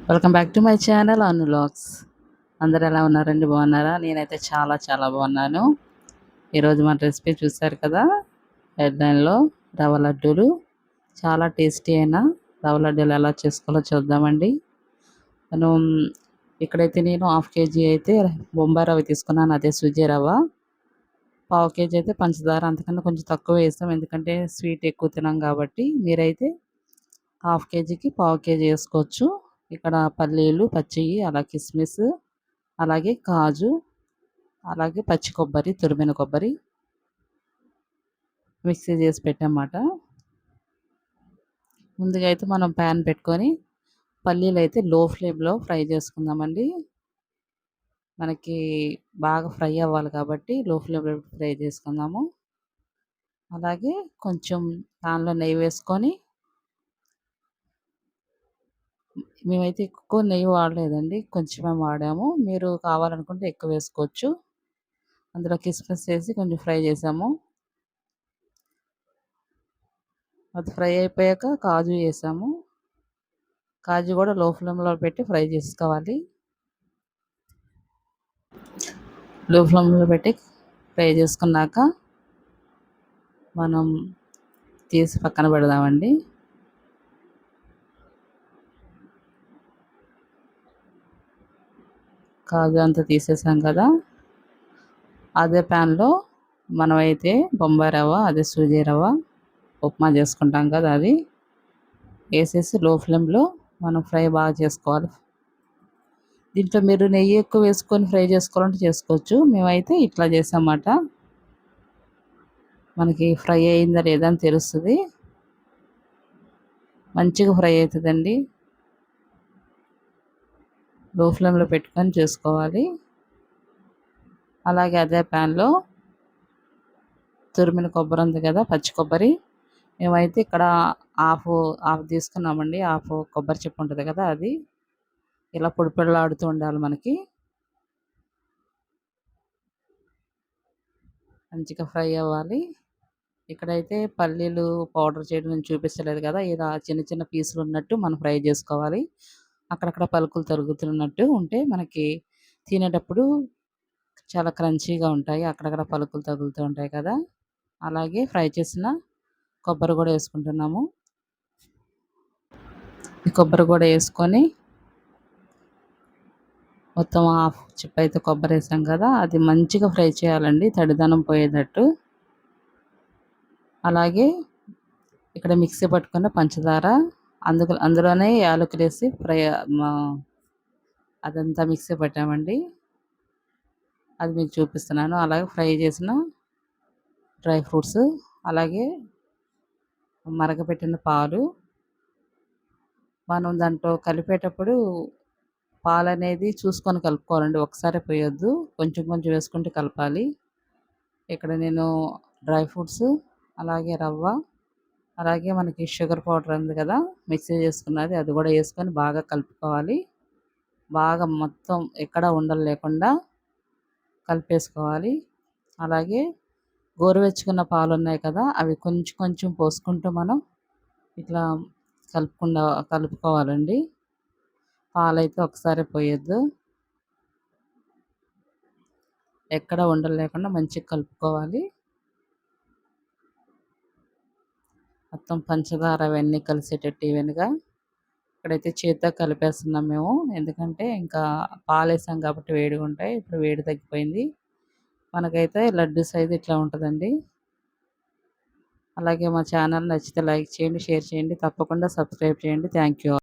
Welcome back to my channel Anu vlogs. అందరు ఎలా ఉన్నారండి? బాగున్నారా? నేనైతే చాలా చాలా బాగున్నాను. ఈరోజు మన రెసిపీ చూశారు కదా, హెడ్లైన్లో రవ్వ లడ్డూలు. చాలా టేస్టీ అయిన రవ్వ లడ్డూలు ఎలా చేసుకోవాలో చూద్దామండి. మనం ఇక్కడైతే నేను హాఫ్ కేజీ అయితే బొంబాయి రవ్వ తీసుకున్నాను, అదే సుజీ రవ్వ. పావు కేజీ అయితే పంచదార, అంతకన్నా కొంచెం తక్కువ వేస్తాం ఎందుకంటే స్వీట్ ఎక్కువ తినాం కాబట్టి. మీరైతే హాఫ్ కేజీకి పావు కేజీ వేసుకోవచ్చు. ఇక్కడ పల్లీలు పచ్చివి, అలా కిస్మిస్, అలాగే కాజు, అలాగే పచ్చి కొబ్బరి, తురిమిన కొబ్బరి మిక్సీ చేసి పెట్టామాట. ముందుగా అయితే మనం ప్యాన్ పెట్టుకొని పల్లీలు అయితే లో ఫ్లేమ్లో ఫ్రై చేసుకుందామండి. మనకి బాగా ఫ్రై అవ్వాలి కాబట్టి లో ఫ్లేమ్లో ఫ్రై చేసుకుందాము. అలాగే కొంచెం ప్యాన్లో నెయ్యి వేసుకొని, మేమైతే ఎక్కువ నెయ్యి వాడలేదండి, కొంచెమే వాడాము. మీరు కావాలనుకుంటే ఎక్కువ వేసుకోవచ్చు. అందులో కిస్మిస్ వేసి కొంచెం ఫ్రై చేసాము. అది ఫ్రై అయిపోయాక కాజు వేసాము. కాజు కూడా లో ఫ్లేమ్లో పెట్టి ఫ్రై చేసుకోవాలి. లో ఫ్లేమ్లో పెట్టి ఫ్రై చేసుకున్నాక మనం తీసి పక్కన పెడదామండి. కాజు అంతా తీసేసాం కదా, అదే ప్యాన్లో మనమైతే బొంబాయి రవ్వ, అదే సూజీ రవ్వ ఉప్మా చేసుకుంటాం కదా, అది వేసేసి లో ఫ్లేమ్లో మనం ఫ్రై బాగా చేసుకోవాలి. దీంట్లో మీరు నెయ్యి ఎక్కువ వేసుకొని ఫ్రై చేసుకోవాలంటే చేసుకోవచ్చు. మేమైతే ఇట్లా చేసామన్నమాట. మనకి ఫ్రై అయిందా లేదా అని తెలుస్తుంది. మంచిగా ఫ్రై అవుతుందండి. లో ఫ్లేమ్లో పెట్టుకొని చేసుకోవాలి. అలాగే అదే ప్యాన్లో తురిమిన కొబ్బరి ఉంది కదా, పచ్చి కొబ్బరి, మేమైతే ఇక్కడ హాఫ్ హాఫ్ తీసుకున్నామండి. హాఫ్ కొబ్బరి చెప్పు ఉంటుంది కదా, అది ఇలా పొడి పొడిలాడుతూ ఉండాలి మనకి. మంచిగా ఫ్రై అవ్వాలి. ఇక్కడైతే పల్లీలు పౌడర్ చేయడం నేను చూపించలేదు కదా, ఇలా చిన్న చిన్న పీసులు ఉన్నట్టు మనం ఫ్రై చేసుకోవాలి. అక్కడక్కడ పలుకులు తరుగుతున్నట్టు ఉంటే మనకి తినేటప్పుడు చాలా క్రంచీగా ఉంటాయి. అక్కడక్కడ పలుకులు తగులుతూ ఉంటాయి కదా. అలాగే ఫ్రై చేసిన కొబ్బరి కూడా వేసుకుంటున్నాము. ఈ కొబ్బరి కూడా వేసుకొని మొత్తం హాఫ్ చిప్ అయితే కొబ్బరి వేసాం కదా, అది మంచిగా ఫ్రై చేయాలండి, తడిదనం పోయేటట్టు. అలాగే ఇక్కడ మిక్సీ పట్టుకున్న పంచదార, అందులోనే యాలకులు వేసి ఫ్రై అదంతా మిక్సీ పట్టామండి. అది మీకు చూపిస్తున్నాను. అలాగే ఫ్రై చేసిన డ్రై ఫ్రూట్స్, అలాగే మరగపెట్టిన పాలు. మనం దాంట్లో కలిపేటప్పుడు పాలు అనేది చూసుకొని కలుపుకోవాలండి, ఒకసారి పోయొద్దు, కొంచెం కొంచెం వేసుకుంటూ కలపాలి. ఇక్కడ నేను డ్రై ఫ్రూట్స్, అలాగే రవ్వ, అలాగే మనకి షుగర్ పౌడర్ ఉంది కదా మిక్సీ చేసుకున్నది, అది కూడా వేసుకొని బాగా కలుపుకోవాలి. బాగా మొత్తం ఎక్కడ ఉండలు లేకుండా కలిపేసుకోవాలి. అలాగే గోరువెచ్చుకున్న పాలు ఉన్నాయి కదా, అవి కొంచెం కొంచెం పోసుకుంటూ మనం ఇట్లా కలుపుకోవాలండి. పాలైతే ఒకసారి పోయొద్దు, ఎక్కడ ఉండలు లేకుండా మంచిగా కలుపుకోవాలి. మొత్తం పంచదార అవన్నీ కలిసేటట్టు ఈవెన్గా. ఇక్కడైతే చేత్తో కలిపేస్తున్నాం మేము, ఎందుకంటే ఇంకా పాలు వేసాం కాబట్టి వేడిగా ఉంటాయి. ఇప్పుడు వేడి తగ్గిపోయింది. మనకైతే లడ్డు సైజు ఇట్లా ఉంటుందండి. అలాగే మా ఛానల్ నచ్చితే లైక్ చేయండి, షేర్ చేయండి, తప్పకుండా సబ్స్క్రైబ్ చేయండి. Thank you.